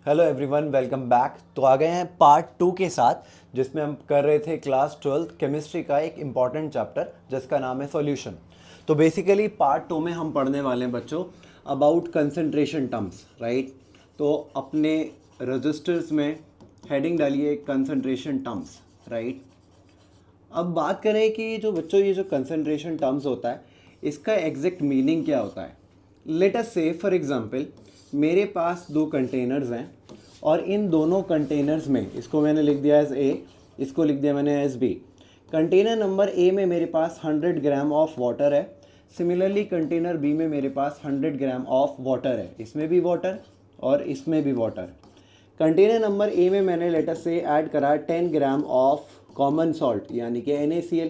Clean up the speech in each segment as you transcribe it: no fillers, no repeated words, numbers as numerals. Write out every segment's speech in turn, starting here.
Hello everyone, welcome back. तो आ गए हैं पार्ट 2 के साथ, जिसमें हम कर रहे थे क्लास 12 केमिस्ट्री का एक इम्पॉर्टेंट चैप्टर जिसका नाम है सॉल्यूशन। तो बेसिकली पार्ट 2 में हम पढ़ने वाले हैं बच्चों अबाउट कंसंट्रेशन टर्म्स, राइट। तो अपने रजिस्टर्स में हेडिंग डालिए कंसंट्रेशन टर्म्स, राइट। अब बात करें कि जो बच्चों ये जो कंसंट्रेशन टर्म्स होता है इसका एग्जैक्ट मीनिंग क्या होता है। लेट अस से फॉर एग्जांपल मेरे पास दो कंटेनर्स हैं और इन दोनों कंटेनर्स में इसको मैंने लिख दिया एज ए, इसको लिख दिया मैंने as B. Container number A में मेरे पास 100 ग्राम ऑफ वाटर है। सिमिलरली कंटेनर बी में मेरे पास 100 ग्राम ऑफ वाटर है, इसमें भी वाटर और इसमें भी वाटर। कंटेनर नंबर ए में मैंने लेटर से ऐड करा 10 ग्राम ऑफ कॉमन सॉल्ट यानी कि NaCl,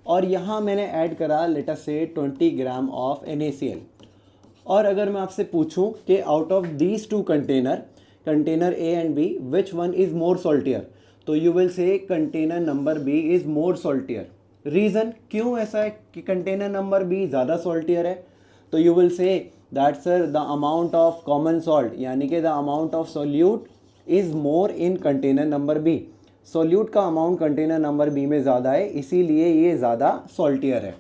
और यहाँ मैंने ऐड करा लेटर से 20 ग्राम ऑफ NaCl। और अगर मैं आपसे पूछूं कि out of these two container A and B which one is more saltier, तो you will say container number B is more saltier. Reason क्यों ऐसा है कि कंटेनर नंबर बी ज़्यादा सॉल्टियर है, तो you will say that sir the amount of common salt यानी कि the amount of solute is more in container number B. Solute का अमाउंट कंटेनर नंबर बी में ज़्यादा है, इसीलिए ये ज़्यादा सॉल्टियर है।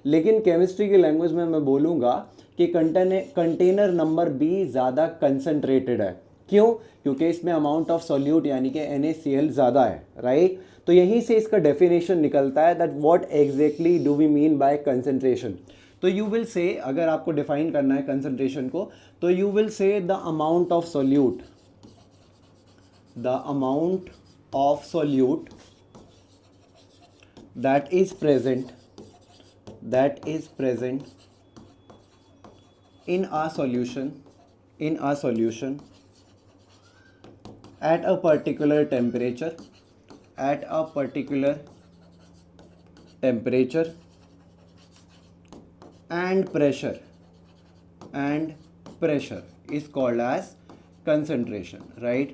लेकिन केमिस्ट्री की लैंग्वेज में मैं बोलूँगा कि कंटेनर नंबर बी ज़्यादा कंसनट्रेटेड है। क्यों? क्योंकि इसमें अमाउंट ऑफ सोल्यूट यानी कि NaCl ज़्यादा है, राइट। तो यहीं से इसका डेफिनेशन निकलता है that what exactly do we mean by concentration. तो यू विल से, अगर आपको डिफाइन करना है कंसंट्रेशन को, तो you will say the amount of solute, the amount of solute that is present in a solution at a particular temperature and pressure is called as concentration, right।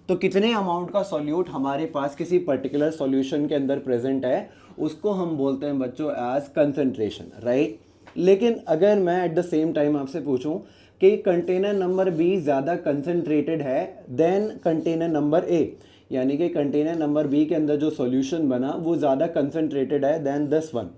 तो कितने amount का solute हमारे पास किसी particular solution के अंदर present है उसको हम बोलते हैं बच्चों एज कंसंट्रेशन, राइट। लेकिन अगर मैं एट द सेम टाइम आपसे पूछूं कि कंटेनर नंबर बी ज़्यादा कंसंट्रेटेड है देन कंटेनर नंबर ए, यानी कि कंटेनर नंबर बी के अंदर जो सॉल्यूशन बना वो ज़्यादा कंसंट्रेटेड है देन दिस वन,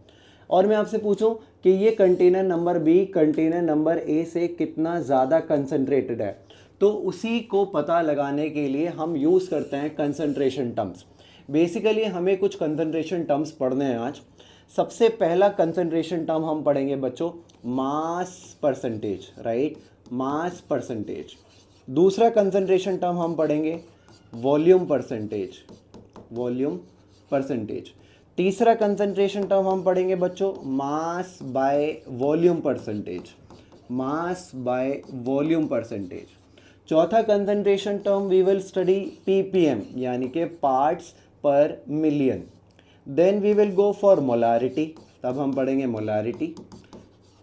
और मैं आपसे पूछूं कि ये container number B container number A से कितना ज़्यादा कंसंट्रेटेड है, तो उसी को पता लगाने के लिए हम यूज़ करते हैं कंसंट्रेशन टर्म्स। बेसिकली हमें कुछ कंसंट्रेशन टर्म्स पढ़ने हैं आज। सबसे पहला कंसंट्रेशन टर्म हम पढ़ेंगे बच्चों mass percentage, right, mass percentage. दूसरा कंसंट्रेशन टर्म हम पढ़ेंगे वॉल्यूम परसेंटेज। तीसरा कंसंट्रेशन टर्म हम पढ़ेंगे बच्चों मास बाय वॉल्यूम परसेंटेज। चौथा concentration term we will study ppm यानी कि parts per million. Then we will go for molarity, तब हम पढ़ेंगे मोलारिटी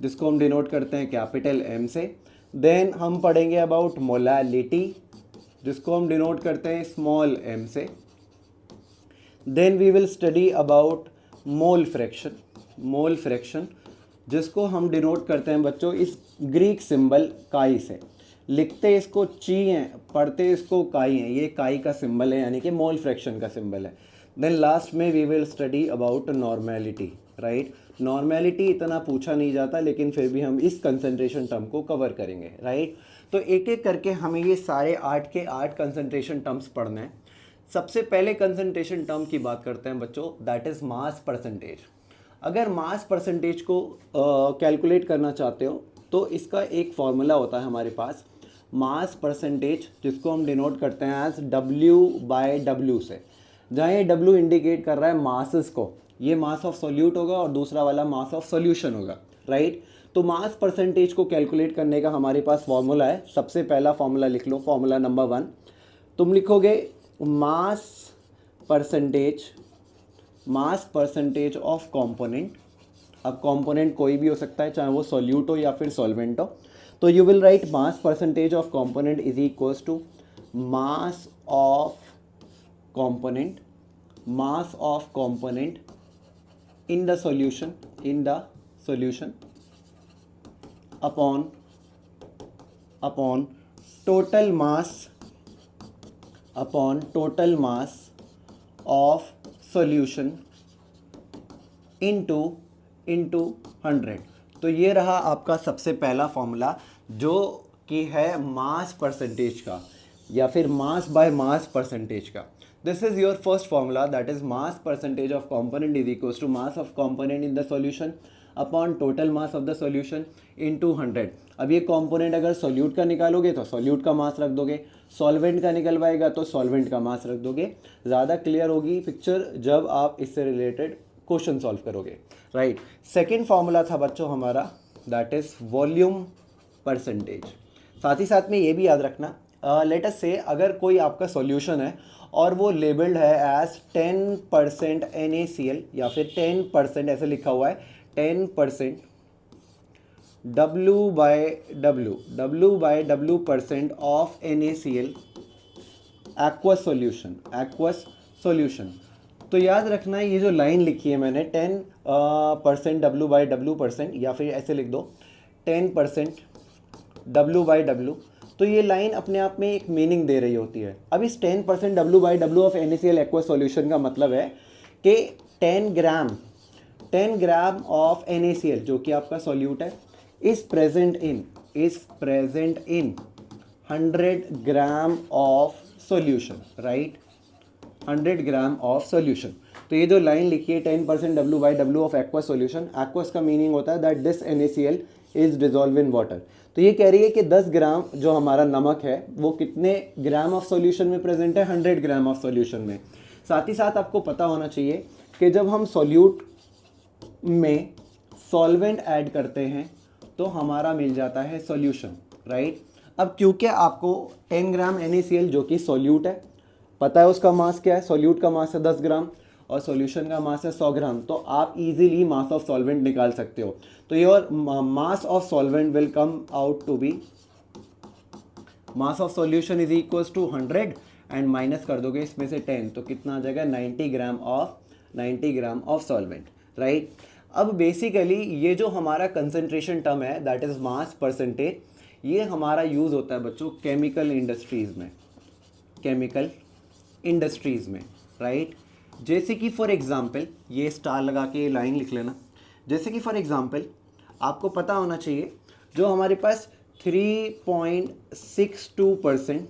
जिसको हम डिनोट करते हैं कैपिटल M से। देन हम पढ़ेंगे अबाउट मोलालिटी जिसको हम डिनोट करते हैं स्मॉल m से। Then we will study about mole fraction जिसको हम डिनोट करते हैं बच्चों इस ग्रीक सिंबल काई से। लिखते इसको ची हैं, पढ़ते इसको काई हैं, ये काई का सिंबल है यानी कि मोल फ्रैक्शन का सिंबल है। देन लास्ट में we will study about normality, right. Normality इतना पूछा नहीं जाता लेकिन फिर भी हम इस कंसंट्रेशन टर्म को कवर करेंगे, राइट। तो एक एक करके हमें ये सारे 8 के 8 कंसंट्रेशन टर्म्स पढ़ने हैं। सबसे पहले कंसंट्रेशन टर्म की बात करते हैं बच्चों, दैट इज़ मास परसेंटेज। अगर मास परसेंटेज को कैलकुलेट करना चाहते हो तो इसका एक फॉर्मूला होता है हमारे पास, मास परसेंटेज जिसको हम डिनोट करते हैं एज W/W से। जहाँ ये W इंडिकेट कर रहा है मासेस को, ये मास ऑफ सोल्यूट होगा और दूसरा वाला मास ऑफ सोल्यूशन होगा, राइट। तो मास परसेंटेज को कैलकुलेट करने का हमारे पास फॉर्मूला है। सबसे पहला फॉर्मूला लिख लो, फॉर्मूला नंबर 1। तुम लिखोगे मास परसेंटेज ऑफ कंपोनेंट। अब कंपोनेंट कोई भी हो सकता है, चाहे वो सोल्यूट हो या फिर सॉल्वेंट हो। तो you will write mass percentage of component is equals to mass of component in the solution upon total mass upon total mass of solution into 100। तो ये रहा आपका सबसे पहला फॉर्मूला जो कि है मास परसेंटेज का या फिर मास बाय मास परसेंटेज का। This is your first formula, that is mass percentage of component is equals to mass of component in the solution upon total mass of the solution into 100। अब ये component अगर solute का निकालोगे तो solute का मास रख दोगे, सॉल्वेंट का निकलवाएगा तो सॉल्वेंट का मास रख दोगे। ज़्यादा क्लियर होगी पिक्चर जब आप इससे रिलेटेड क्वेश्चन सॉल्व करोगे, राइट। सेकेंड फॉर्मूला था बच्चों हमारा, दैट इज वॉल्यूम परसेंटेज। साथ ही साथ में ये भी याद रखना, लेट अस से अगर कोई आपका सॉल्यूशन है और वो लेबल्ड है एज 10% NaCl या फिर 10% ऐसे लिखा हुआ है 10% W percent of NaCl aqueous solution. तो याद रखना ये जो लाइन लिखी है मैंने 10% W परसेंट या फिर ऐसे लिख दो 10% W, तो ये लाइन अपने आप में एक मीनिंग दे रही होती है। अब इस 10% W of NaCl aqueous solution का मतलब है कि 10 ग्राम ऑफ NaCl जो कि आपका सॉल्यूट है is present in 100 gram of solution, right, 100 gram of solution. तो ये जो लाइन लिखी है 10% W of aqueous solution, aqueous का मीनिंग होता है that this NaCl is dissolve in water. तो ये कह रही है कि 10 ग्राम जो हमारा नमक है वो कितने ग्राम ऑफ सॉल्यूशन में प्रेजेंट है, 100 ग्राम ऑफ सॉल्यूशन में। साथ ही साथ आपको पता होना चाहिए कि जब हम सॉल्यूट में सॉल्वेंट ऐड करते हैं तो हमारा मिल जाता है सॉल्यूशन, राइट। अब क्योंकि आपको 10 ग्राम NaCl जो कि सॉल्यूट है पता है उसका मास क्या है, सॉल्यूट का मास है 10 ग्राम और सॉल्यूशन का मास है 100 ग्राम, तो आप इजीली मास ऑफ सॉल्वेंट निकाल सकते हो। तो your mass of solvent will come out to be, mass of solution is equals to 100 and minus कर दोगे इसमें से 10 तो कितना आ जाएगा 90 ग्राम ऑफ सॉल्वेंट, राइट। अब बेसिकली ये जो हमारा कंसंट्रेशन टर्म है दैट इज मास परसेंटेज, ये हमारा यूज़ होता है बच्चों केमिकल इंडस्ट्रीज़ में, राइट। जैसे कि फॉर एग्जांपल ये स्टार लगा के लाइन लिख लेना, जैसे कि फॉर एग्जांपल आपको पता होना चाहिए जो हमारे पास 3.62%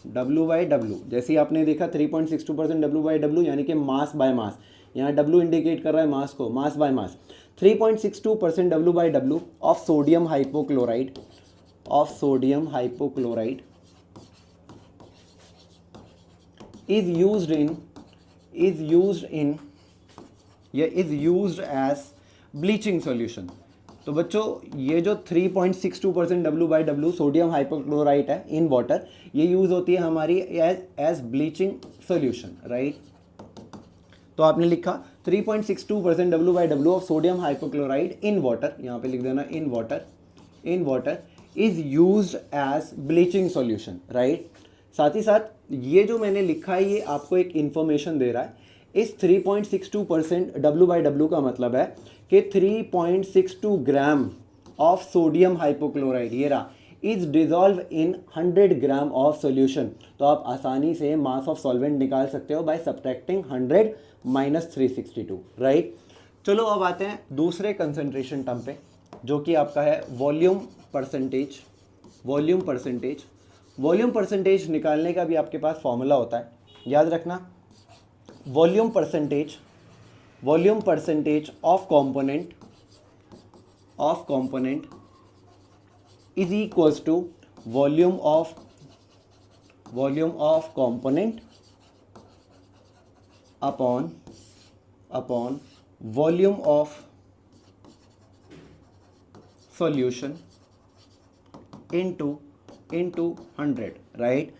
W, जैसे आपने देखा 3.62% W यानी कि मास बाय मास, यहाँ W इंडिकेट कर रहा है मास को, mass by mass. 3.62% W of sodium hypochlorite is used as bleaching solution। तो बच्चों ये जो 3.62% W सोडियम हाइपोक्लोराइट है इन वाटर, ये यूज़ होती है हमारी एज ब्लीचिंग सॉल्यूशन, राइट। तो आपने लिखा 3.62% W of sodium hypochlorite in water, यहाँ पे लिख देना in water is used as bleaching solution, right. साथ ही साथ ये जो मैंने लिखा है ये आपको एक इंफॉर्मेशन दे रहा है। इस 3.62% W का मतलब है कि 3.62 ग्राम ऑफ सोडियम हाइपोक्लोराइड ये रहा is dissolve in 100 gram of solution. तो आप आसानी से मास ऑफ सॉल्वेंट निकाल सकते हो बाय सब्ट्रैक्टिंग 100 माइनस 362, राइट। चलो अब आते हैं दूसरे कंसंट्रेशन टर्म पे जो कि आपका है वॉल्यूम परसेंटेज निकालने का भी आपके पास फॉर्मूला होता है, याद रखना। Volume percentage of component is equals to volume of component upon volume of solution into 100, right.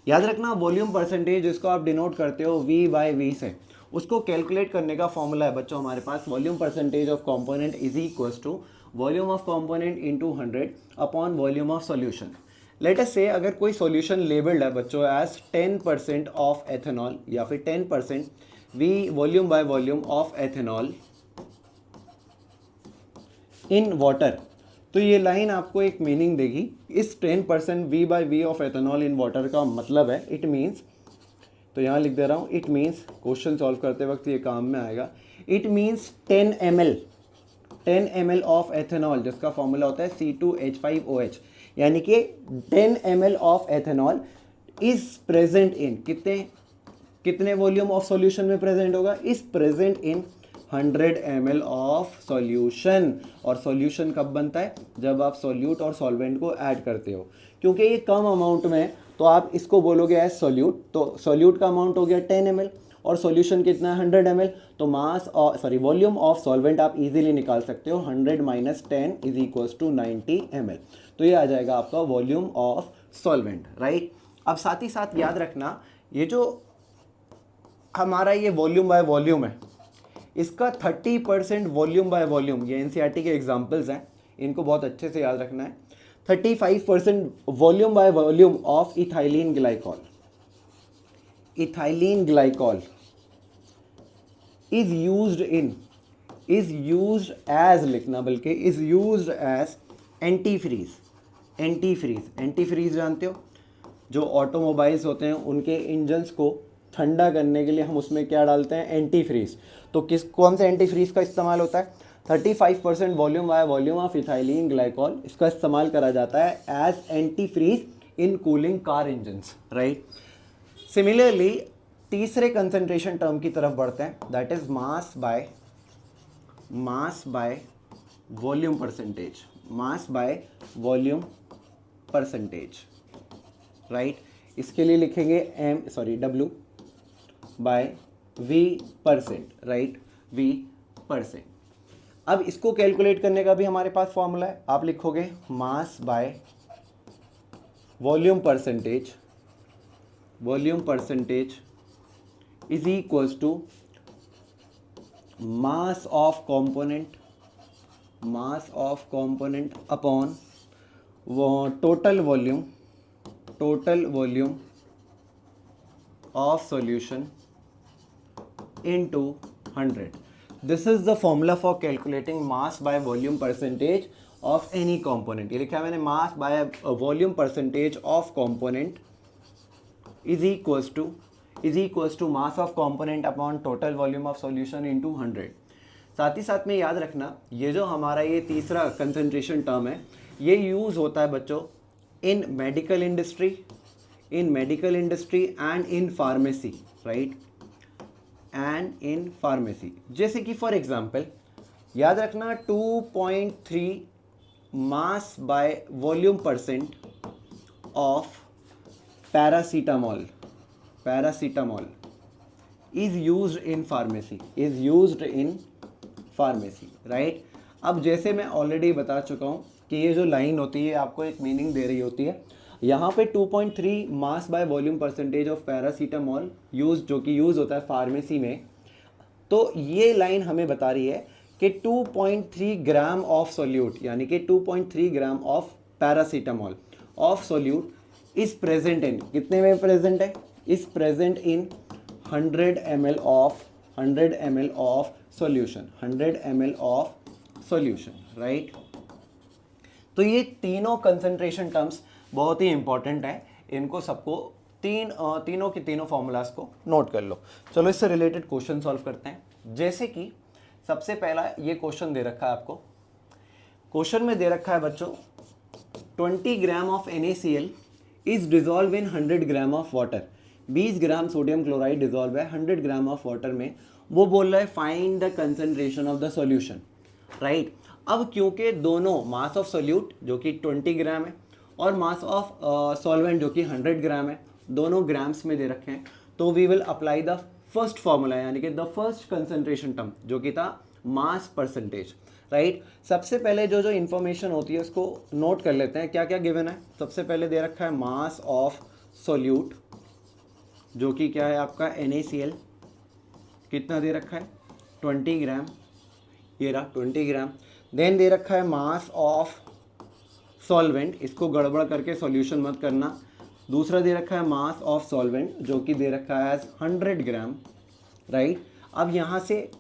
याद रखना वॉल्यूम परसेंटेज जिसको आप डिनोट करते हो V/V से, उसको कैलकुलेट करने का फॉर्मूला है बच्चों हमारे पास volume percentage of component is equals to volume of component into 100 upon volume of solution. Let us say अगर कोई सॉल्यूशन लेबल्ड है बच्चों एज 10% ऑफ एथेनॉल या फिर 10% volume by volume of ethanol in water, तो ये लाइन आपको एक मीनिंग देगी। इस 10% V/V of ethanol in water का मतलब है, इट मीन्स, तो यहाँ लिख दे रहा हूँ, इट मीन्स क्वेश्चन सॉल्व करते वक्त ये काम में आएगा। It means 10 ml of ethanol, जिसका फॉर्मूला होता है C2H5OH, यानी कि 10 ml of ethanol is present in कितने वॉल्यूम ऑफ सॉल्यूशन में प्रेजेंट होगा, is present in 100 ml of solution. और सॉल्यूशन कब बनता है, जब आप सॉल्यूट और सॉल्वेंट को ऐड करते हो। क्योंकि ये कम अमाउंट में है तो आप इसको बोलोगे एज सॉल्यूट, तो सॉल्यूट का अमाउंट हो गया 10 ml और सॉल्यूशन कितना है 100 ml, तो वॉल्यूम ऑफ सॉल्वेंट आप इजीली निकाल सकते हो, 100 - 10 = 90 ml। तो ये आ जाएगा आपका वॉल्यूम ऑफ सॉल्वेंट, राइट। अब साथ ही साथ याद रखना, ये जो हमारा ये वॉल्यूम बाय वॉल्यूम है, इसका 30% वॉल्यूम बाय वॉल्यूम, ये एनसीईआरटी के एग्जांपल्स हैं, इनको बहुत अच्छे से याद रखना है। 35% volume by volume of ethylene glycol, ethylene glycol is used as लिखना, बल्कि इज यूज्ड एज एंटीफ्रीज जानते हो, जो ऑटोमोबाइल्स होते हैं उनके इंजन्स को ठंडा करने के लिए हम उसमें क्या डालते हैं, एंटीफ्रीज। तो कौन से एंटीफ्रीज का इस्तेमाल होता है, 35% volume by volume of ethylene glycol, इसका इस्तेमाल करा जाता है as antifreeze in cooling car engines, right. Similarly तीसरे कंसंट्रेशन टर्म की तरफ बढ़ते हैं, that is mass by volume percentage, right. इसके लिए लिखेंगे W बाय V%, राइट, V%। अब इसको कैलकुलेट करने का भी हमारे पास फॉर्मूला है, आप लिखोगे mass by volume percentage is equals to mass of component upon total volume of solution into 100. This is the formula for calculating mass by volume percentage of any component. ये लिखा है मैंने, mass by volume percentage of component is equals to mass of component upon total volume of solution into 100. साथ ही साथ में याद रखना, ये जो हमारा ये तीसरा कंसंट्रेशन टर्म है, ये यूज़ होता है बच्चों इन medical industry and in pharmacy, right, and in pharmacy. जैसे कि फॉर एग्जांपल याद रखना 2.3 मास by volume percent of paracetamol is used in pharmacy, right. अब जैसे मैं ऑलरेडी बता चुका हूँ कि ये जो लाइन होती है आपको एक मीनिंग दे रही होती है। यहाँ पे 2.3 मास by volume percentage of paracetamol जो कि यूज़ होता है फार्मेसी में, तो ये लाइन हमें बता रही है कि 2.3 ग्राम ऑफ सोल्यूट, यानी कि 2.3 gram of paracetamol of solute is present in, कितने में प्रेजेंट है, is present in 100 ml of solution, right. तो ये तीनों कंसंट्रेशन टर्म्स बहुत ही इंपॉर्टेंट है, इनको सबको तीनों के तीनों फॉर्मूलाज को नोट कर लो। चलो इससे रिलेटेड क्वेश्चन सॉल्व करते हैं। जैसे कि सबसे पहला ये क्वेश्चन दे रखा है आपको, क्वेश्चन में दे रखा है बच्चों 20 gram of NaCl is dissolve in 100 gram of water, 20 gram sodium chloride dissolve है 100 ग्राम ऑफ वाटर में। वो बोल रहा है find the concentration of the solution, right. अब क्योंकि दोनों मास ऑफ सोल्यूट जो कि 20 ग्राम है और मास ऑफ सॉल्वेंट जो कि 100 ग्राम है, दोनों ग्राम्स में दे रखे हैं, तो we will apply the first formula, यानी कि द फर्स्ट कंसंट्रेशन टर्म जो कि था मास परसेंटेज, राइट। सबसे पहले जो इंफॉर्मेशन होती है उसको नोट कर लेते हैं, क्या क्या गिवन है। सबसे पहले दे रखा है मास ऑफ सोल्यूट जो कि क्या है आपका NaCl, कितना दे रखा है 20 ग्राम, ये रहा 20 ग्राम। देन दे रखा है मास ऑफ सॉल्वेंट, इसको गड़बड़ करके सॉल्यूशन मत करना। दूसरा दे रखा है मास ऑफ सॉल्वेंट जो कि दे रखा है 100 ग्राम, राइट। अब यहाँ से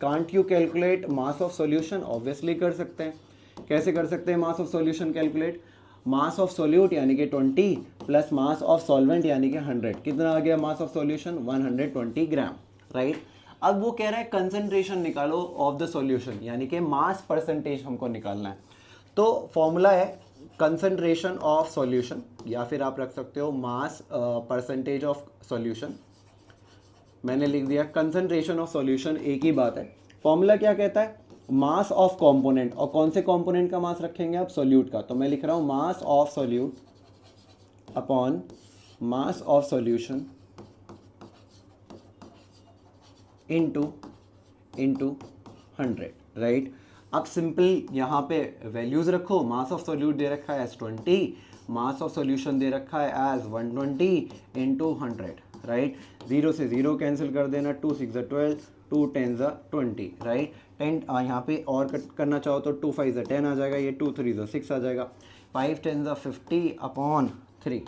can't you calculate mass of solution, obviously कर सकते हैं। कैसे कर सकते हैं मास of solution calculate? Mass of solute यानी कि 20 प्लस मास ऑफ सॉल्वेंट यानी कि 100, कितना आ गया मास ऑफ सॉल्यूशन? 120 gram, right. अब वो कह रहा है कंसंट्रेशन निकालो ऑफ द सॉल्यूशन, यानी कि मास परसेंटेज हमको निकालना है। तो फॉर्मूला है कंसंट्रेशन ऑफ सॉल्यूशन, या फिर आप रख सकते हो मास परसेंटेज ऑफ सॉल्यूशन। मैंने लिख दिया कंसंट्रेशन ऑफ सॉल्यूशन, एक ही बात है। फॉर्मूला क्या कहता है? मास ऑफ कंपोनेंट, और कौन से कंपोनेंट का मास रखेंगे आप? सॉल्यूट का। तो मैं लिख रहा हूँ मास of solute upon mass of solution into 100, right. अब सिंपल यहाँ पे वैल्यूज रखो। मास ऑफ सॉल्यूट दे रखा है एज 20, मास ऑफ सॉल्यूशन दे रखा है एज 120 इंटू 100, राइट। 0 से 0 कैंसिल कर देना, 2 6 12, 2 10 20, राइट। 10 यहाँ पे और कट करना चाहो तो 2 5 10 आ जाएगा, ये 2 3 6 आ जाएगा, 5 10 50 अपॉन 3।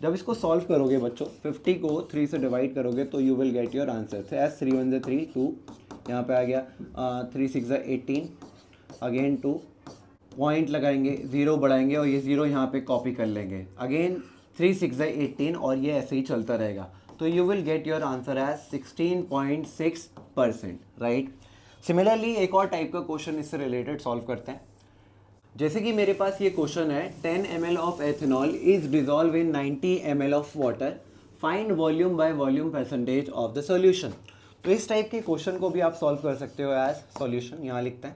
जब इसको सॉल्व करोगे बच्चों, 50 को 3 से डिवाइड करोगे तो you will get your answer. S 3 1 3 2, यहाँ पे आ गया 3 6 18, अगेन 2, पॉइंट लगाएंगे, 0 बढ़ाएंगे और ये 0 यहाँ पे कॉपी कर लेंगे, अगेन 3 6 18, और ये ऐसे ही चलता रहेगा। तो you will get your answer as 16.6%, right. Similarly एक और टाइप का क्वेश्चन इससे रिलेटेड सॉल्व करते हैं। जैसे कि मेरे पास ये क्वेश्चन है, 10 ml of ethanol is dissolve in 90 ml of water, find volume by volume percentage of the solution. तो इस टाइप के क्वेश्चन को भी आप सॉल्व कर सकते हो एज सॉल्यूशन। यहाँ लिखते हैं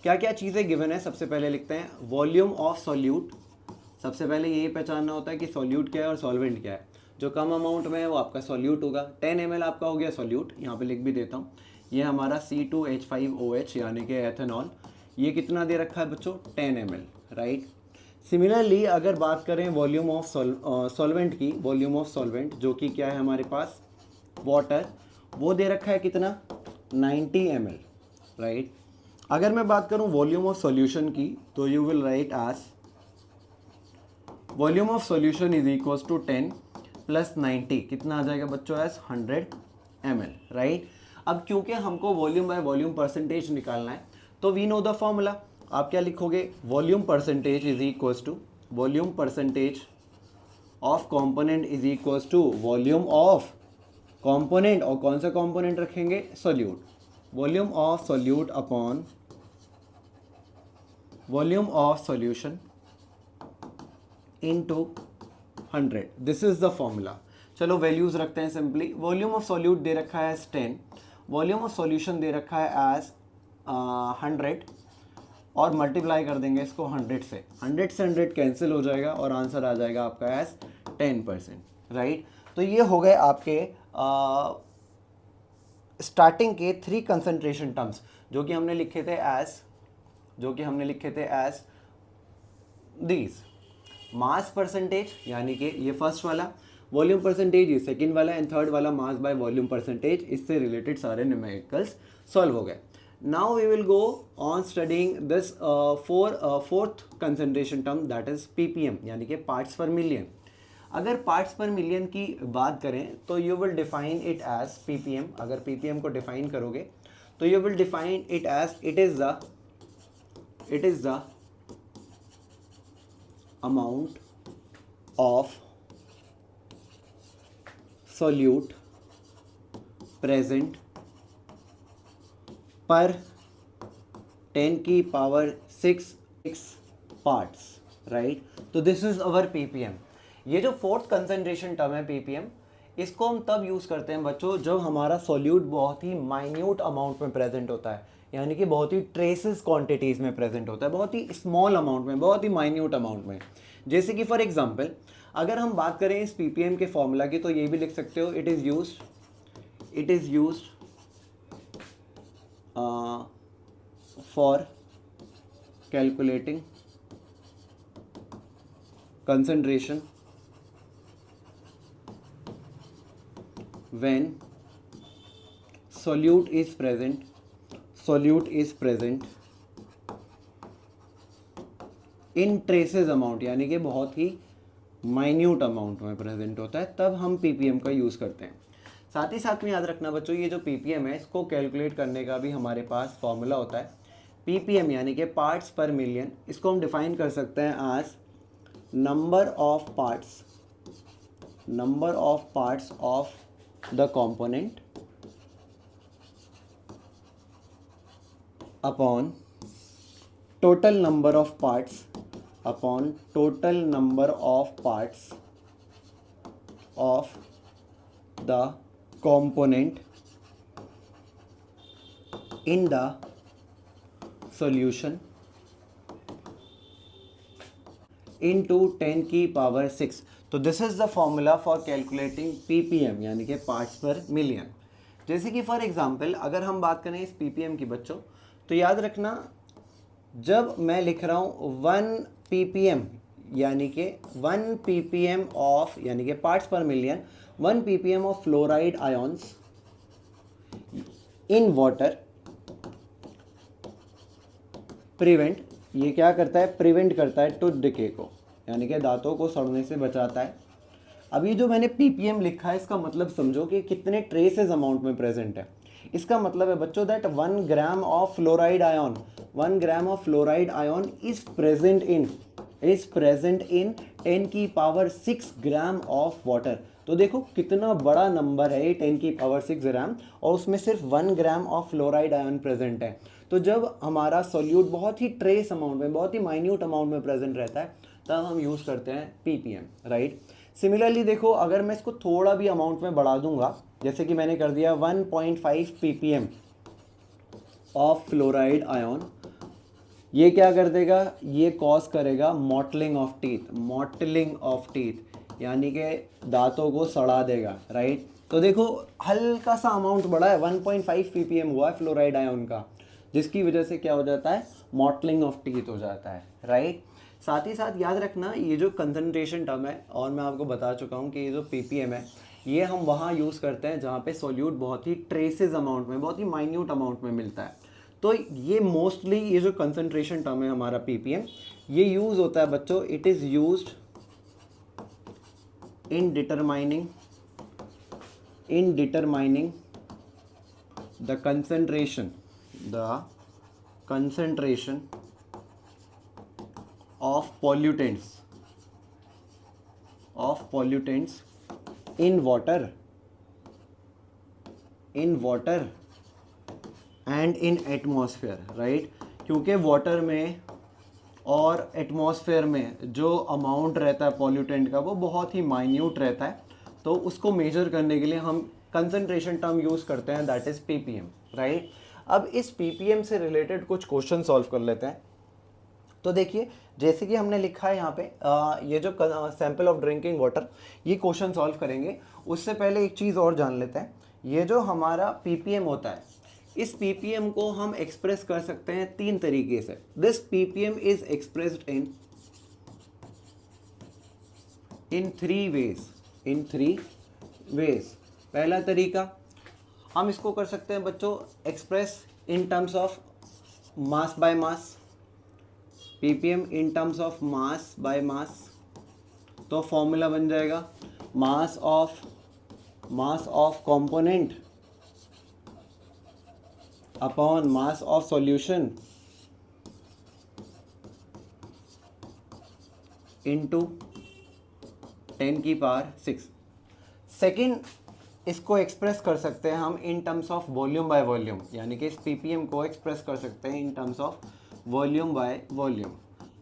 क्या क्या चीज़ें गिवन है। सबसे पहले लिखते हैं वॉल्यूम ऑफ सॉल्यूट। सबसे पहले ये पहचानना होता है कि सॉल्यूट क्या है और सॉल्वेंट क्या है। जो कम अमाउंट में है वो आपका सॉल्यूट होगा। 10 ml आपका हो गया सॉल्यूट, यहाँ पे लिख भी देता हूँ। ये हमारा C2H5OH यानी कि एथेनॉल, ये कितना दे रखा है बच्चों? 10 ml, राइट। सिमिलरली अगर बात करें वॉल्यूम ऑफ सॉल्वेंट की, वॉल्यूम ऑफ सॉल्वेंट जो कि क्या है हमारे पास? वाटर, वो दे रखा है कितना? 90 ml, राइट। अगर मैं बात करूं वॉल्यूम ऑफ सॉल्यूशन की, तो you will write as volume of solution is equals to 10 plus 90, कितना आ जाएगा बच्चों? As 100 ml, right. अब क्योंकि हमको वॉल्यूम बाय वॉल्यूम परसेंटेज निकालना है, तो वी नो द फॉर्मूला। आप क्या लिखोगे? Volume percentage is equals to volume percentage of component is equals to volume of component, और कौन सा कंपोनेंट रखेंगे? Solute. Volume of solute upon volume of solution into 100, this is the formula. चलो values रखते हैं सिंपली। वॉल्यूम ऑफ सॉल्यूट दे रखा है एज 10, वॉल्यूम ऑफ सॉल्यूशन दे रखा है एज 100, और मल्टीप्लाई कर देंगे इसको 100 से। 100 से 100 कैंसिल हो जाएगा और आंसर आ जाएगा आपका एज 10%, राइट। तो ये हो गए आपके स्टार्टिंग के 3 कंसंट्रेशन टर्म्स जो कि हमने लिखे थे एज दीज। मास परसेंटेज यानी कि ये फर्स्ट वाला, वॉल्यूम परसेंटेज ये सेकंड वाला, एंड थर्ड वाला मास बाय वॉल्यूम परसेंटेज। इससे रिलेटेड सारे न्यूमेरिकल्स सॉल्व हो गए। Now we will go on studying this fourth concentration term, that is ppm यानी कि पार्ट्स पर मिलियन। अगर पार्ट्स पर मिलियन की बात करें तो you will define it as ppm। अगर ppm को डिफाइन करोगे तो you will define it as it is the amount of solute present per 10 की पावर 6 पार्ट्स, राइट। तो दिस इज अवर ppm। ये जो फोर्थ कंसंट्रेशन टर्म है ppm, इसको हम तब यूज़ करते हैं बच्चों जब हमारा सॉल्यूट बहुत ही माइन्यूट अमाउंट में प्रेजेंट होता है, यानी कि बहुत ही ट्रेसेस क्वांटिटीज़ में प्रेजेंट होता है, बहुत ही स्मॉल अमाउंट में, बहुत ही माइन्यूट अमाउंट में। जैसे कि फॉर एग्जांपल अगर हम बात करें इस ppm के फॉर्मूला की, तो ये भी लिख सकते हो, it is used for calculating concentration when solute is present in traces amount, यानी कि बहुत ही माइन्यूट अमाउंट में प्रेजेंट होता है, तब हम ppm का यूज़ करते हैं। साथ ही साथ में याद रखना बच्चों, ये जो ppm है इसको कैलकुलेट करने का भी हमारे पास फॉर्मूला होता है, ppm यानी कि पार्ट्स पर मिलियन, इसको हम डिफाइन कर सकते हैं as number of parts of the component upon total number of parts upon total number of parts of the component in the solution into 10 की पावर 6। तो this is the formula for calculating ppm यानी कि parts per million. जैसे कि for example अगर हम बात करें इस ppm की बच्चों, तो याद रखना जब मैं लिख रहा हूँ 1 ppm यानी कि 1 ppm ऑफ यानी कि parts per million 1 ppm of fluoride ions in water prevent, ये क्या करता है, प्रिवेंट करता है टूथ डिके को, यानी कि दांतों को सड़ने से बचाता है। अब ये जो मैंने ppm लिखा है इसका मतलब समझो कि कितने ट्रेसेस अमाउंट में प्रेजेंट है। इसका मतलब है बच्चों that 1 gram of fluoride ion 1 gram of fluoride ion is present in 10 की पावर 6 ग्राम ऑफ वाटर। तो देखो कितना बड़ा नंबर है ये 10 की पावर 6 ग्राम, और उसमें सिर्फ 1 gram of fluoride ion present है। तो जब हमारा सोल्यूट बहुत ही ट्रेस अमाउंट में, बहुत ही माइन्यूट अमाउंट में प्रेजेंट रहता है, तब हम यूज़ करते हैं ppm, राइट। सिमिलरली देखो अगर मैं इसको थोड़ा भी अमाउंट में बढ़ा दूंगा, जैसे कि मैंने कर दिया 1.5 ppm ऑफ फ्लोराइड आयन, ये क्या कर देगा, ये कॉज करेगा मॉटलिंग ऑफ टीथ यानी कि दांतों को सड़ा देगा, राइट। तो देखो हल्का सा अमाउंट बढ़ा है, 1.5 ppm हुआ है फ्लोराइड आयन का, जिसकी वजह से क्या हो जाता है, मॉटलिंग ऑफ टीथ हो जाता है, राइट। साथ ही साथ याद रखना ये जो कंसंट्रेशन टर्म है, और मैं आपको बता चुका हूँ कि ये जो ppm है ये हम वहाँ यूज़ करते हैं जहाँ पे सोल्यूट बहुत ही ट्रेसेस अमाउंट में, बहुत ही माइन्यूट अमाउंट में मिलता है। तो ये मोस्टली ये जो कंसंट्रेशन टर्म है हमारा ppm, ये यूज़ होता है बच्चों, it is used in determining the concentration of pollutants in water and in atmosphere, right। क्योंकि वाटर में और एटमॉस्फेयर में जो अमाउंट रहता है पॉल्यूटेंट का वो बहुत ही माइन्यूट रहता है, तो उसको मेजर करने के लिए हम कंसंट्रेशन टर्म यूज़ करते हैं, दैट इज़ ppm, राइट। अब इस ppm से रिलेटेड कुछ क्वेश्चन सॉल्व कर लेते हैं। तो देखिए जैसे कि हमने लिखा है यहाँ पे ये जो सैंपल ऑफ ड्रिंकिंग वाटर, ये क्वेश्चन सॉल्व करेंगे। उससे पहले एक चीज़ और जान लेते हैं, ये जो हमारा ppm होता है, इस ppm को हम एक्सप्रेस कर सकते हैं 3 तरीके से। This ppm is expressed in 3 ways. पहला तरीका हम इसको कर सकते हैं बच्चों express in terms of mass by mass, ppm in terms of mass by mass. तो फॉर्मूला बन जाएगा mass of component upon mass of solution into 10 की पावर 6। सेकंड इसको एक्सप्रेस कर सकते हैं हम इन terms of volume by volume, यानी कि इस ppm को एक्सप्रेस कर सकते हैं in terms of volume by volume.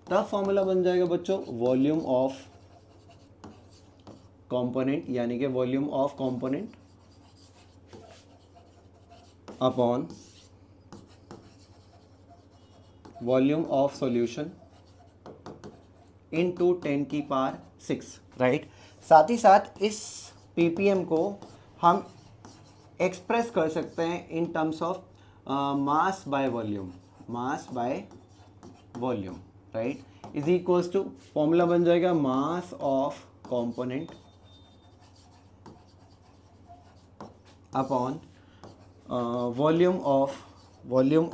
तब फॉर्मूला बन जाएगा बच्चों वॉल्यूम ऑफ कंपोनेंट, यानी कि volume of component upon volume of solution into 10 की पावर 6, राइट। साथ ही साथ इस ppm को हम एक्सप्रेस कर सकते हैं in terms of mass by volume, right, is equals to formula बन जाएगा mass of component upon volume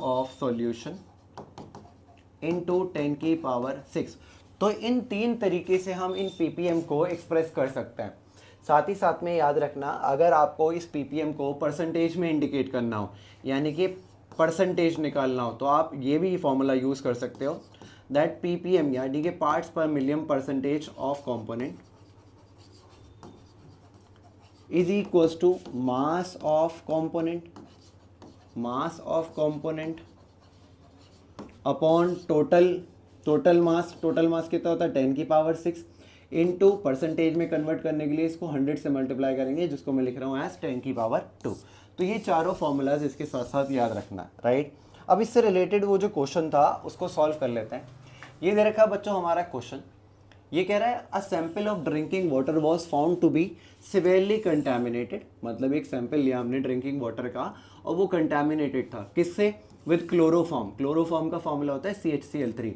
of solution into 10 की पावर 6। तो इन 3 तरीके से हम इन ppm को एक्सप्रेस कर सकते हैं। साथ ही साथ में याद रखना, अगर आपको इस ppm को परसेंटेज में इंडिकेट करना हो, यानी कि परसेंटेज निकालना हो तो आप ये भी फॉर्मूला यूज़ कर सकते हो, दैट ppm यानी कि parts per million percentage of component is equals to mass of component upon total mass कितना होता है 10 की पावर 6 इनटू परसेंटेज में कन्वर्ट करने के लिए इसको 100 से मल्टीप्लाई करेंगे, जिसको मैं लिख रहा हूँ एज 10 की पावर 2। तो ये चारों फॉर्मूलाज इसके साथ साथ याद रखना है, राइट। अब इससे रिलेटेड वो जो क्वेश्चन था उसको सॉल्व कर लेते हैं। ये दे रखा है बच्चों हमारा क्वेश्चन, ये कह रहा है a sample of drinking water was found to be severely contaminated, मतलब एक सैंपल लिया हमने ड्रिंकिंग वाटर का और वो कंटेमिनेटेड था किससे, विद क्लोरोफॉर्म का फॉर्मूला होता है CHCl3,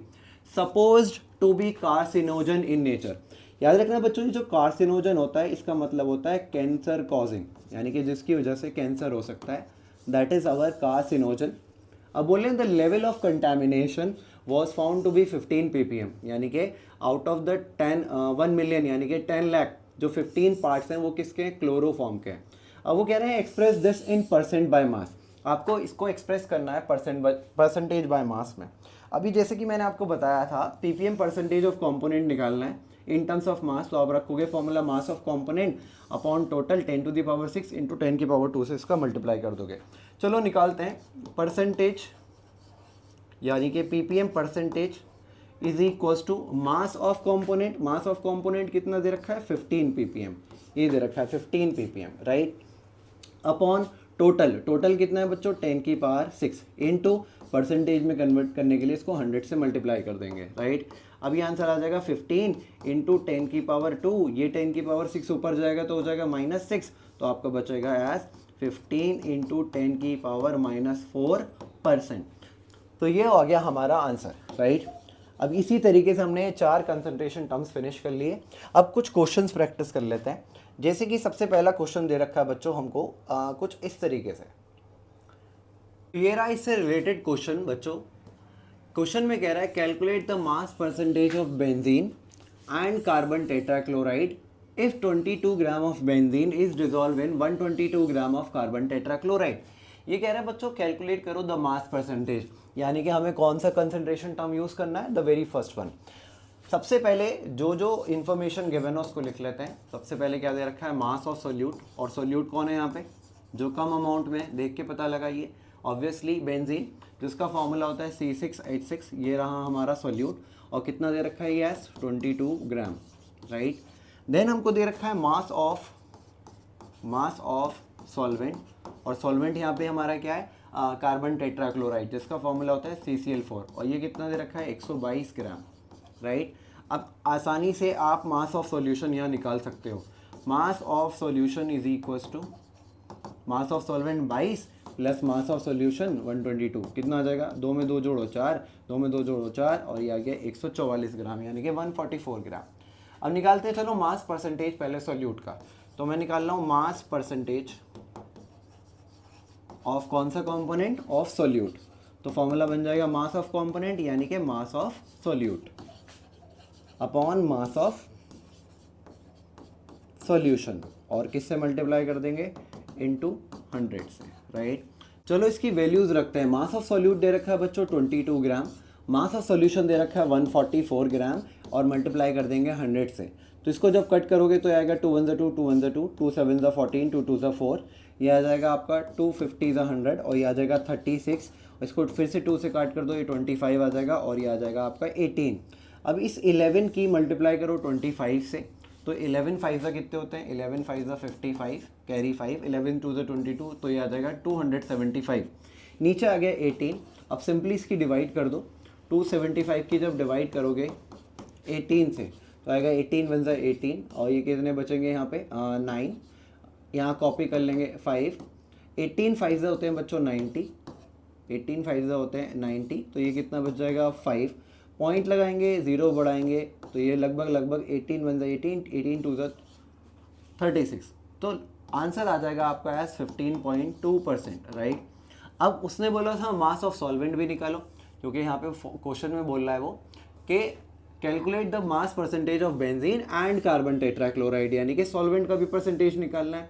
supposed to be carcinogen in nature. याद रखना बच्चों, ये जो कार्सिनोजन होता है इसका मतलब होता है कैंसर कॉजिंग, यानी कि जिसकी वजह से कैंसर हो सकता है, दैट इज अवर कार्सिनोजन। अब बोले the level of contamination was found to be 15 ppm, यानी कि आउट ऑफ द 1 मिलियन यानी कि 10 लाख जो 15 पार्ट्स हैं वो किसके हैं, क्लोरोफॉर्म के हैं। अब वो कह रहे हैं express this in percent by mass, आपको इसको एक्सप्रेस करना है परसेंटेज बाय मास में। अभी जैसे कि मैंने आपको बताया था ppm परसेंटेज ऑफ कंपोनेंट निकालना है इन टर्म्स ऑफ मास, तो आप रखोगे formula mass of component upon total 10 to the power 6 into 10 की पावर 2 से इसका मल्टीप्लाई कर दोगे। चलो निकालते हैं परसेंटेज, यानी कि ppm percentage is equals to mass of component कितना दे रखा है 15 ppm, ये दे रखा है 15 ppm, राइट, अपॉन टोटल कितना है बच्चों 10 की पावर 6 इनटू परसेंटेज में कन्वर्ट करने के लिए इसको 100 से मल्टीप्लाई कर देंगे, राइट। अभी आंसर आ जाएगा 15 इंटू 10 की पावर 2, ये 10 की पावर 6 ऊपर जाएगा तो हो जाएगा -6, तो आपका बचेगा एज 15 इंटू 10 की पावर -4%। तो ये हो गया हमारा आंसर, राइट। अब इसी तरीके से हमने 4 कंसंट्रेशन टर्म्स फिनिश कर लिए। अब कुछ क्वेश्चंस प्रैक्टिस कर लेते हैं। जैसे कि सबसे पहला क्वेश्चन दे रखा है बच्चों हमको कुछ इस तरीके से, ये रहा इससे रिलेटेड क्वेश्चन बच्चों। क्वेश्चन में कह रहा है calculate the mass percentage of benzene and carbon tetrachloride if 22 gram of benzene is dissolve in 122 gram of carbon tetrachloride. ये कह रहा है बच्चों कैलकुलेट करो द मास परसेंटेज, यानी कि हमें कौन सा कंसंट्रेशन टर्म यूज करना है, द वेरी फर्स्ट वन। सबसे पहले जो इन्फॉर्मेशन गिवन है उसको लिख लेते हैं। सबसे पहले क्या दे रखा है मास ऑफ सोल्यूट, और सोल्यूट कौन है यहाँ पे, जो कम अमाउंट में देख के पता लगाइए, ऑब्वियसली बेंजीन, जिसका फॉर्मूला होता है C6H6, ये रहा हमारा सोल्यूट, और कितना दे रखा है ये 22 ग्राम, राइट। देन हमको दे रखा है मास ऑफ सॉल्वेंट, और सॉल्वेंट यहाँ पे हमारा क्या है कार्बन टेट्राक्लोराइड, जिसका फॉर्मूला होता है CCl4, और ये कितना दे रखा है 122 ग्राम, राइट। अब आसानी से आप मास ऑफ सॉल्यूशन यहाँ निकाल सकते हो, mass of solution is equals to mass of solvent 22 plus mass of solution 122, कितना आ जाएगा, 2 में 2 जोड़ो 4, 2 में 2 जोड़ो 4, और ये आ गया 144 ग्राम, यानी कि 144 ग्राम। अब निकालते हैं चलो मास परसेंटेज पहले सॉल्यूट का, तो मैं निकाल रहा हूँ मास परसेंटेज ऑफ कौन सा कंपोनेंट, ऑफ सॉल्यूट। तो फॉर्मूला बन जाएगा मास ऑफ कंपोनेंट यानी कि मास of solute upon mass of solution, और किससे मल्टीप्लाई कर देंगे, इनटू 100 से, राइट। चलो इसकी वैल्यूज रखते हैं। मास ऑफ सॉल्यूट दे रखा है बच्चों 22 ग्राम, मास ऑफ सॉल्यूशन दे रखा है 144 ग्राम, और मल्टीप्लाई कर देंगे 100 से। तो इसको जब कट करोगे तो आएगा 2 1 2 2 1 2 2 7 14 2 2 4, ये आ जाएगा आपका 250 100, और ये आ जाएगा 36, इसको फिर से 2 से काट कर दो, ये 25 आ जाएगा, और ये आ जाएगा आपका 18। अब इस 11 की मल्टीप्लाई करो 25 से, तो 11 5 कितने होते हैं, 11 5 55, कैरी 5, 11 2 22, तो ये आ जाएगा 275। नीचे आ गया 18। अब सिंपली इसकी डिवाइड कर दो, 275 की जब डिवाइड करोगे 18 से तो आएगा 18 1 18, और ये कितने बचेंगे यहाँ पे 9, यहाँ कॉपी कर लेंगे 5, 18 5 होते हैं बच्चों 90, 18 5 होते हैं 90, तो ये कितना बच जाएगा 5, पॉइंट लगाएंगे 0 बढ़ाएंगे तो ये लगभग 18 1 18, 18 2 36, तो आंसर आ जाएगा आपका एज 15.2%, राइट। अब उसने बोला था मास ऑफ सॉल्वेंट भी निकालो, क्योंकि यहाँ पे क्वेश्चन में बोल रहा है वो कि calculate the mass percentage of benzene and carbon tetrachloride, यानी कि सॉल्वेंट का भी परसेंटेज निकालना है।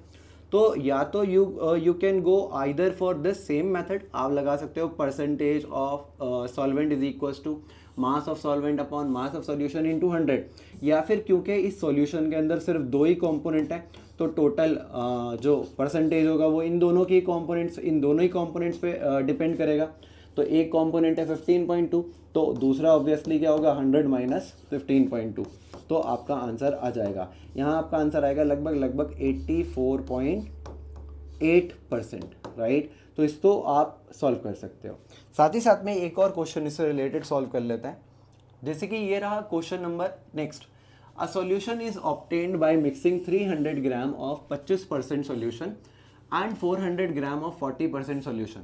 तो या तो you can go either for this same method, आप लगा सकते हो percentage of solvent is equals to mass of solvent upon mass of solution into 100, या फिर क्योंकि इस सॉल्यूशन के अंदर सिर्फ 2 ही कंपोनेंट है तो टोटल जो परसेंटेज होगा वो इन दोनों ही कंपोनेंट्स पे डिपेंड करेगा। तो एक कंपोनेंट है 15.2, तो दूसरा ऑब्वियसली क्या होगा 100 माइनस 15.2, तो आपका आंसर आ जाएगा, यहाँ आपका आंसर आएगा लगभग 84.8%, राइट। तो इसको आप सॉल्व कर सकते हो। साथ ही साथ में एक और क्वेश्चन इससे रिलेटेड सॉल्व कर लेते हैं, जैसे कि ये रहा question number next. A solution is obtained by mixing 300 gram of 25% solution and 400 gram of 40% solution.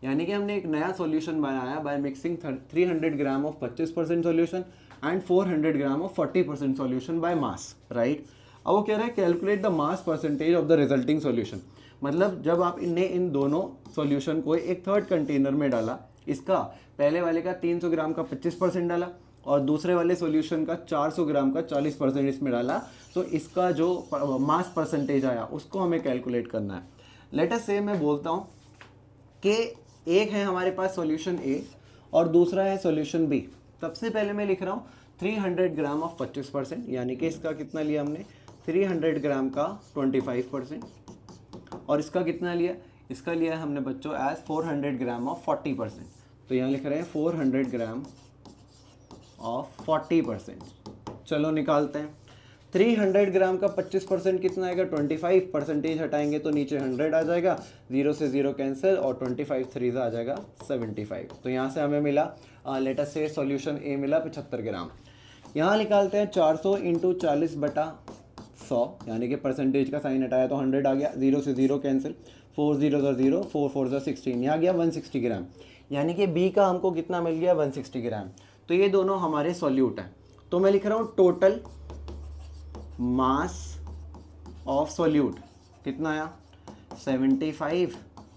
यानी कि हमने एक नया सॉल्यूशन बनाया by mixing 300 gram of 25% solution and 400 gram of 40% solution by mass, right. अब वो कह रहा है calculate the mass percentage of the resulting solution. मतलब जब आप इन दोनों सॉल्यूशन को एक थर्ड कंटेनर में डाला, इसका पहले वाले का 300 ग्राम का 25% डाला और दूसरे वाले सॉल्यूशन का 400 ग्राम का 40% इसमें डाला, तो इसका जो मास परसेंटेज आया उसको हमें कैलकुलेट करना है। लेट अस से मैं बोलता हूँ कि एक है हमारे पास सॉल्यूशन ए और दूसरा है सॉल्यूशन बी। सबसे पहले मैं लिख रहा हूँ 300 ग्राम ऑफ 25%, यानी कि इसका कितना लिया हमने 300 ग्राम का 25%, और इसका कितना लिया, इसका लिया हमने बच्चों एज 400 ग्राम ऑफ 40%। तो यहाँ लिख रहे हैं 400 ग्राम ऑफ 40%। चलो निकालते हैं। 300 ग्राम का 25% कितना आएगा 25%, हटाएंगे तो नीचे 100 आ जाएगा, 0 से 0 कैंसिल और 25 3 आ जाएगा 75। तो यहाँ से हमें मिला लेट अस से सॉल्यूशन ए मिला 75 ग्राम। यहाँ निकालते हैं 400 इंटू 40/100, यानी कि परसेंटेज का साइन हटाया तो 100 आ गया, 0 से 0 कैंसिल, 4 0 0, 4 4 16, यहाँ गया 160 ग्राम, यानी कि बी का हमको कितना मिल गया 160 ग्राम। तो ये दोनों हमारे सॉल्यूट हैं। तो मैं लिख रहा हूँ टोटल मास ऑफ सॉल्यूट कितना आया 75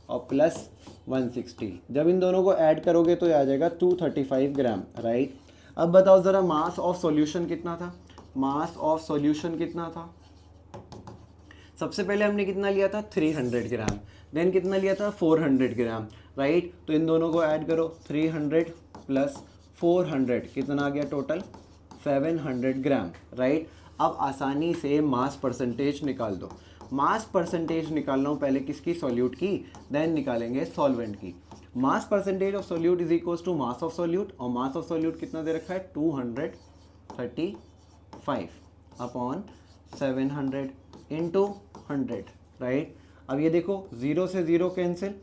और प्लस 160। जब इन दोनों को ऐड करोगे तो ये आ जाएगा 235 ग्राम, राइट। अब बताओ ज़रा मास ऑफ सॉल्यूशन कितना था, मास ऑफ सॉल्यूशन कितना था। सबसे पहले हमने कितना लिया था 300 ग्राम, देन कितना लिया था 400 ग्राम, राइट। तो इन दोनों को ऐड करो 300 प्लस 400 कितना आ गया टोटल 700 ग्राम, राइट। अब आसानी से मास परसेंटेज निकाल दो। मास परसेंटेज निकालना हूँ पहले किसकी, सॉल्यूट की, देन निकालेंगे सॉल्वेंट की। Mass percentage of solute is equals to mass of solute, और मास ऑफ सॉल्यूट कितना दे रखा है 235 अपॉन 700 इंटू 100, राइट। अब ये देखो 0 से 0 कैंसिल,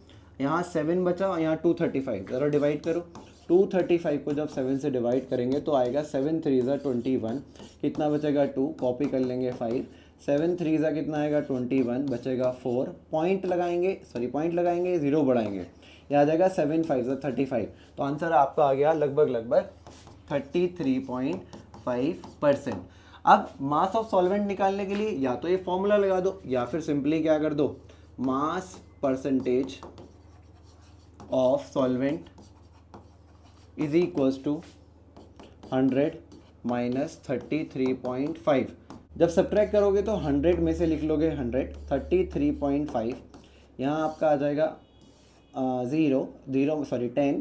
यहाँ 7 बचा, यहाँ 235, ज़रा डिवाइड करो। 235 को जब 7 से डिवाइड करेंगे तो आएगा 7 3 21, कितना बचेगा 2, कॉपी कर लेंगे 5, 7 3 कितना आएगा 21, बचेगा 4, पॉइंट लगाएंगे 0 बढ़ाएंगे, यह आ जाएगा 7 5 35। तो आंसर आपका आ गया लगभग 33.5%। अब मास ऑफ सॉल्वेंट निकालने के लिए या तो ये फॉर्मूला लगा दो या फिर सिंपली क्या कर दो, mass percentage of solvent is equals to 100 minus 33.5। जब सब्ट्रैक्ट करोगे तो 100 में से लिख लोगे 100, 33.5, यहाँ आपका आ जाएगा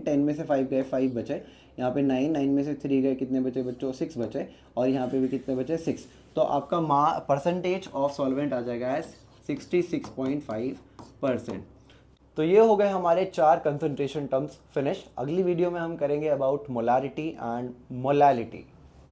10 में से 5 गए 5 बचे, यहाँ पे 9 में से 3 गए, कितने बचे बच्चों 6 बचे, और यहाँ पे भी कितने बचे 6। तो आपका परसेंटेज ऑफ सॉल्वेंट आ जाएगा 66.5%। तो ये हो गए हमारे 4 कंसंट्रेशन टर्म्स फिनिश। अगली वीडियो में हम करेंगे अबाउट मोलारिटी एंड मोलैलिटी।